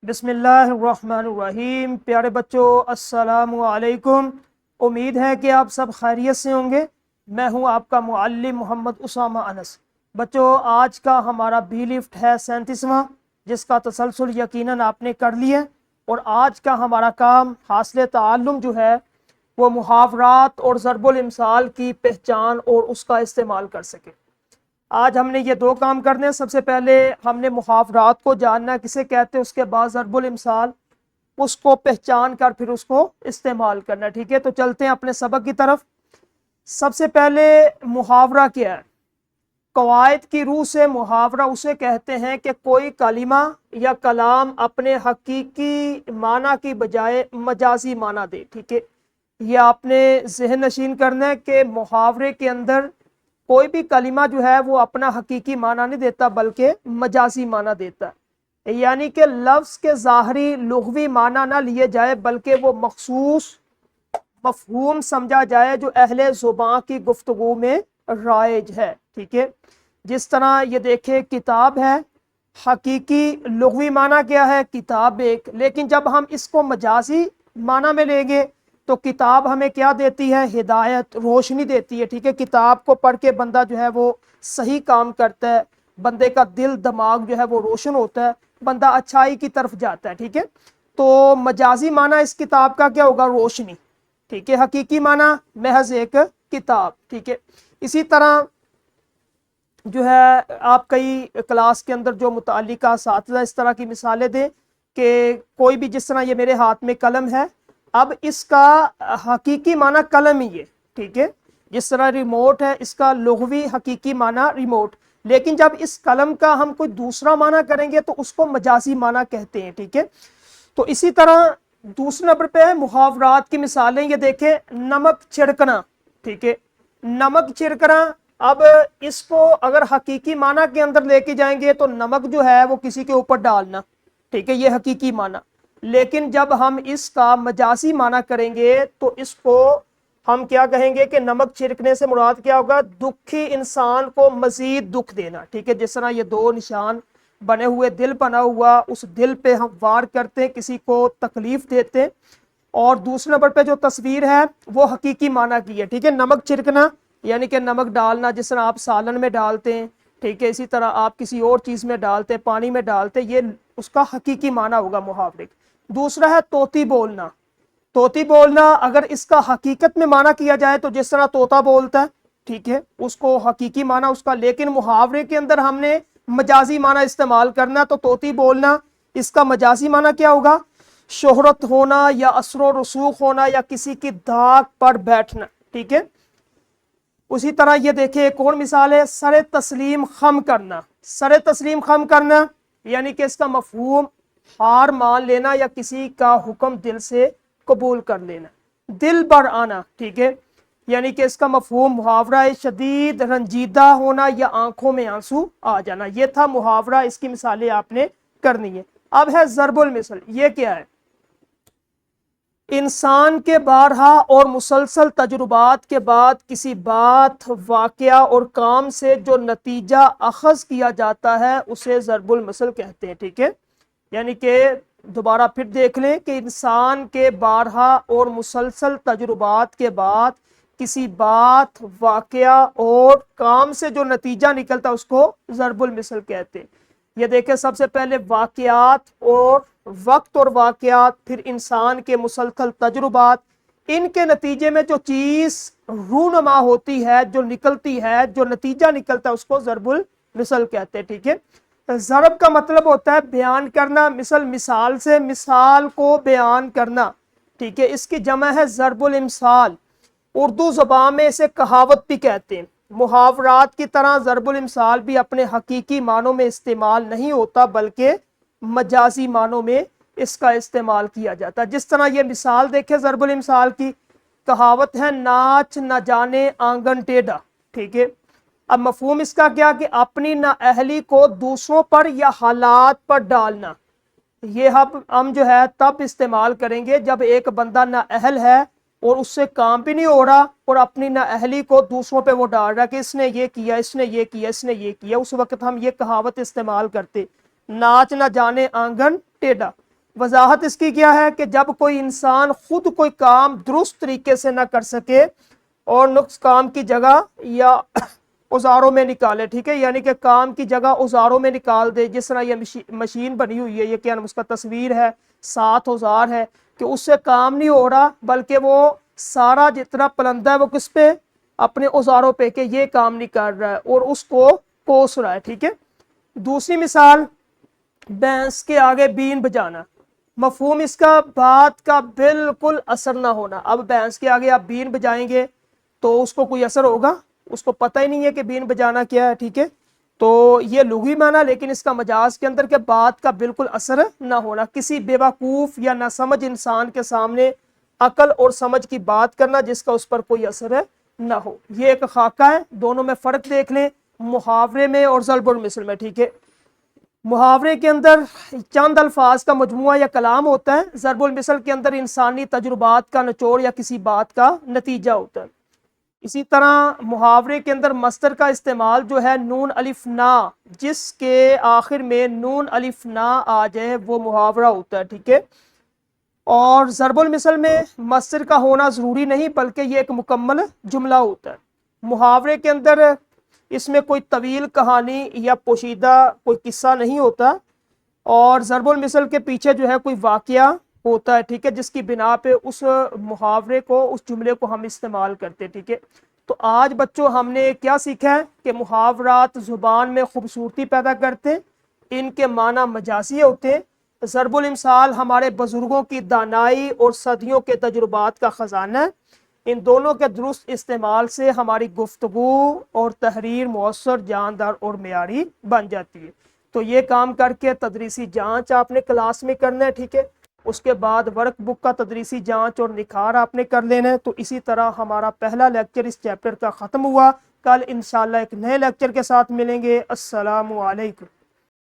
بسم اللہ الرحمن الرحیم۔ پیارے بچوں السلام علیکم۔ امید ہے کہ آپ سب خیریت سے ہوں گے۔ میں ہوں آپ کا معلم محمد اسامہ انس۔ بچوں آج کا ہمارا بی لفٹ ہے 37واں، جس کا تسلسل یقیناً آپ نے کر لیا، اور آج کا ہمارا کام حاصل تعلم جو ہے وہ محاورات اور ضرب الامثال کی پہچان اور اس کا استعمال کر سکے۔ آج ہم نے یہ دو کام کرنے ہیں۔ سب سے پہلے ہم نے محاورات کو جاننا کسے کہتے ہیں، اس کے بعد ضرب الامثال، اس کو پہچان کر پھر اس کو استعمال کرنا۔ ٹھیک ہے، تو چلتے ہیں اپنے سبق کی طرف۔ سب سے پہلے محاورہ کیا ہے؟ قواعد کی روح سے محاورہ اسے کہتے ہیں کہ کوئی کلمہ یا کلام اپنے حقیقی معنی کی بجائے مجازی معنی دے۔ ٹھیک ہے، یہ آپ نے ذہن نشین کرنا ہے کہ محاورے کے اندر کوئی بھی کلمہ جو ہے وہ اپنا حقیقی معنی نہیں دیتا بلکہ مجازی معنی دیتا ہے، یعنی کہ لفظ کے ظاہری لغوی معنی نہ لیے جائے بلکہ وہ مخصوص مفہوم سمجھا جائے جو اہل زبان کی گفتگو میں رائج ہے۔ ٹھیک ہے، جس طرح یہ دیکھیں کتاب ہے، حقیقی لغوی معنی کیا ہے؟ کتاب ایک، لیکن جب ہم اس کو مجازی معنی میں لیں گے تو کتاب ہمیں کیا دیتی ہے؟ ہدایت، روشنی دیتی ہے۔ ٹھیک ہے، کتاب کو پڑھ کے بندہ جو ہے وہ صحیح کام کرتا ہے، بندے کا دل دماغ جو ہے وہ روشن ہوتا ہے، بندہ اچھائی کی طرف جاتا ہے۔ ٹھیک ہے، تو مجازی معنی اس کتاب کا کیا ہوگا؟ روشنی۔ ٹھیک ہے، حقیقی معنی محض ایک کتاب۔ ٹھیک ہے، اسی طرح جو ہے آپ کئی کلاس کے اندر جو متعلقہ اساتذہ اس طرح کی مثالیں دیں کہ کوئی بھی، جس طرح یہ میرے ہاتھ میں قلم ہے، اب اس کا حقیقی معنی قلم ہی ہے۔ ٹھیک ہے، جس طرح ریموٹ ہے، اس کا لغوی حقیقی معنی ریموٹ، لیکن جب اس قلم کا ہم کوئی دوسرا معنی کریں گے تو اس کو مجازی معنی کہتے ہیں۔ ٹھیک ہے، تو اسی طرح دوسرے نمبر پہ ہے محاورات کی مثالیں۔ یہ دیکھیں نمک چھڑکنا۔ ٹھیک ہے، نمک چھڑکنا، اب اس کو اگر حقیقی معنی کے اندر لے کے جائیں گے تو نمک جو ہے وہ کسی کے اوپر ڈالنا۔ ٹھیک ہے، یہ حقیقی معنی، لیکن جب ہم اس کا مجازی معنی کریں گے تو اس کو ہم کیا کہیں گے کہ نمک چھڑکنے سے مراد کیا ہوگا؟ دکھی انسان کو مزید دکھ دینا۔ ٹھیک ہے، جس طرح یہ دو نشان بنے ہوئے، دل بنا ہوا، اس دل پہ ہم وار کرتے ہیں، کسی کو تکلیف دیتے ہیں، اور دوسرے نمبر پہ جو تصویر ہے وہ حقیقی معنی کی ہے۔ ٹھیک ہے، نمک چھڑکنا یعنی کہ نمک ڈالنا، جس طرح آپ سالن میں ڈالتے ہیں، ٹھیک ہے، اسی طرح آپ کسی اور چیز میں ڈالتے ہیں، پانی میں ڈالتے ہیں، یہ اس کا حقیقی معنی ہوگا محاورے۔ دوسرا ہے طوطی بولنا۔ طوطی بولنا اگر اس کا حقیقت میں معنی کیا جائے تو جس طرح طوطا بولتا ہے، ٹھیک ہے، اس کو حقیقی معنی اس کا، لیکن محاورے کے اندر ہم نے مجازی معنی استعمال کرنا، تو طوطی بولنا اس کا مجازی معنی کیا ہوگا؟ شہرت ہونا یا اثر و رسوخ ہونا یا کسی کی دھاک پر بیٹھنا۔ ٹھیک ہے، اسی طرح یہ دیکھیں ایک اور مثال ہے سر تسلیم خم کرنا۔ سر تسلیم خم کرنا یعنی کہ اس کا مفہوم ہار مان لینا یا کسی کا حکم دل سے قبول کر لینا۔ دل بر آنا، ٹھیک ہے، یعنی کہ اس کا مفہوم محاورہ شدید رنجیدہ ہونا یا آنکھوں میں آنسو آ جانا۔ یہ تھا محاورہ، اس کی مثالیں آپ نے کرنی ہے۔ اب ہے ضرب المثل۔ یہ کیا ہے؟ انسان کے بارہا اور مسلسل تجربات کے بعد کسی بات، واقعہ اور کام سے جو نتیجہ اخذ کیا جاتا ہے اسے ضرب المثل کہتے ہیں۔ ٹھیک ہے، یعنی کہ دوبارہ پھر دیکھ لیں کہ انسان کے بارہا اور مسلسل تجربات کے بعد کسی بات، واقعہ اور کام سے جو نتیجہ نکلتا ہے اس کو ضرب المثل کہتے ہیں۔ یہ دیکھیں سب سے پہلے واقعات اور وقت اور واقعات، پھر انسان کے مسلسل تجربات، ان کے نتیجے میں جو چیز رونما ہوتی ہے، جو نکلتی ہے، جو نتیجہ نکلتا ہے اس کو ضرب المثل کہتے ہیں۔ ٹھیک ہے، ضرب کا مطلب ہوتا ہے بیان کرنا، مثل مثال سے مثال کو بیان کرنا۔ ٹھیک ہے، اس کی جمع ہے ضرب الامثال، اردو زبان میں اسے کہاوت بھی کہتے ہیں۔ محاورات کی طرح ضرب الامثال بھی اپنے حقیقی معنوں میں استعمال نہیں ہوتا بلکہ مجازی معنوں میں اس کا استعمال کیا جاتا ہے۔ جس طرح یہ مثال دیکھیں ضرب الامثال کی، کہاوت ہے ناچ نہ جانے آنگن ٹیڑھا۔ ٹھیک ہے، اب مفہوم اس کا کیا کہ اپنی نااہلی کو دوسروں پر یا حالات پر ڈالنا۔ یہ ہم جو ہے تب استعمال کریں گے جب ایک بندہ نااہل ہے اور اس سے کام بھی نہیں ہو رہا اور اپنی نااہلی کو دوسروں پہ وہ ڈال رہا کہ اس نے یہ کیا، اس نے یہ کیا، اس نے یہ کیا، اس وقت ہم یہ کہاوت استعمال کرتے، ناچ نہ جانے آنگن ٹیڑھا۔ وضاحت اس کی کیا ہے کہ جب کوئی انسان خود کوئی کام درست طریقے سے نہ کر سکے اور نقص کام کی جگہ یا اوزاروں میں نکالے، ٹھیک ہے، یعنی کہ کام کی جگہ اوزاروں میں نکال دے، جس طرح یہ مشین بنی ہوئی ہے، یہ کیا اس کا تصویر ہے، 7 اوزار ہے، کہ اس سے کام نہیں ہو رہا بلکہ وہ سارا جتنا پلندہ ہے وہ کس پہ، اپنے اوزاروں پہ، کہ یہ کام نہیں کر رہا ہے اور اس کو کوس رہا ہے، ٹھیک ہے۔ دوسری مثال، بھینس کے آگے بین بجانا، مفہوم اس کا بات کا بالکل اثر نہ ہونا۔ اب بھینس کے آگے آپ بین بجائیں گے تو اس کو کوئی اثر ہوگا؟ اس کو پتہ ہی نہیں ہے کہ بین بجانا کیا ہے، ٹھیک ہے۔ تو یہ لغوی معنی، لیکن اس کا مجاز کے اندر کہ بات کا بالکل اثر نہ ہونا، کسی بے وقوف یا ناسمجھ انسان کے سامنے عقل اور سمجھ کی بات کرنا جس کا اس پر کوئی اثر نہ ہو۔ یہ ایک خاکہ ہے، دونوں میں فرق دیکھ لیں، محاورے میں اور ضرب المثل میں، ٹھیک ہے۔ محاورے کے اندر چند الفاظ کا مجموعہ یا کلام ہوتا ہے، ضرب المثل کے اندر انسانی تجربات کا نچوڑ یا کسی بات کا نتیجہ ہوتا ہے۔ اسی طرح محاورے کے اندر مصدر کا استعمال جو ہے نون الف نا، جس کے آخر میں نون الف نا آ جائے وہ محاورہ ہوتا ہے، ٹھیک ہے۔ اور ضرب المثل میں مصدر کا ہونا ضروری نہیں بلکہ یہ ایک مکمل جملہ ہوتا ہے۔ محاورے کے اندر اس میں کوئی طویل کہانی یا پوشیدہ کوئی قصہ نہیں ہوتا، اور ضرب المثل کے پیچھے جو ہے کوئی واقعہ ہوتا ہے، ٹھیک ہے، جس کی بنا پہ اس محاورے کو، اس جملے کو ہم استعمال کرتے ہیں، ٹھیک ہے۔ تو آج بچوں ہم نے کیا سیکھا ہے کہ محاورات زبان میں خوبصورتی پیدا کرتے، ان کے معنی مجازی ہوتے ہیں۔ ضرب الامثال ہمارے بزرگوں کی دانائی اور صدیوں کے تجربات کا خزانہ ہے۔ ان دونوں کے درست استعمال سے ہماری گفتگو اور تحریر مؤثر، جاندار اور معیاری بن جاتی ہے۔ تو یہ کام کر کے تدریسی جانچ آپ نے کلاس میں کرنا ہے، ٹھیک ہے۔ اس کے بعد ورک بک کا تدریسی جانچ اور نکھار آپ نے کر لینا ہے۔ تو اسی طرح ہمارا پہلا لیکچر اس چیپٹر کا ختم ہوا۔ کل انشاءاللہ ایک نئے لیکچر کے ساتھ ملیں گے۔ السلام علیکم۔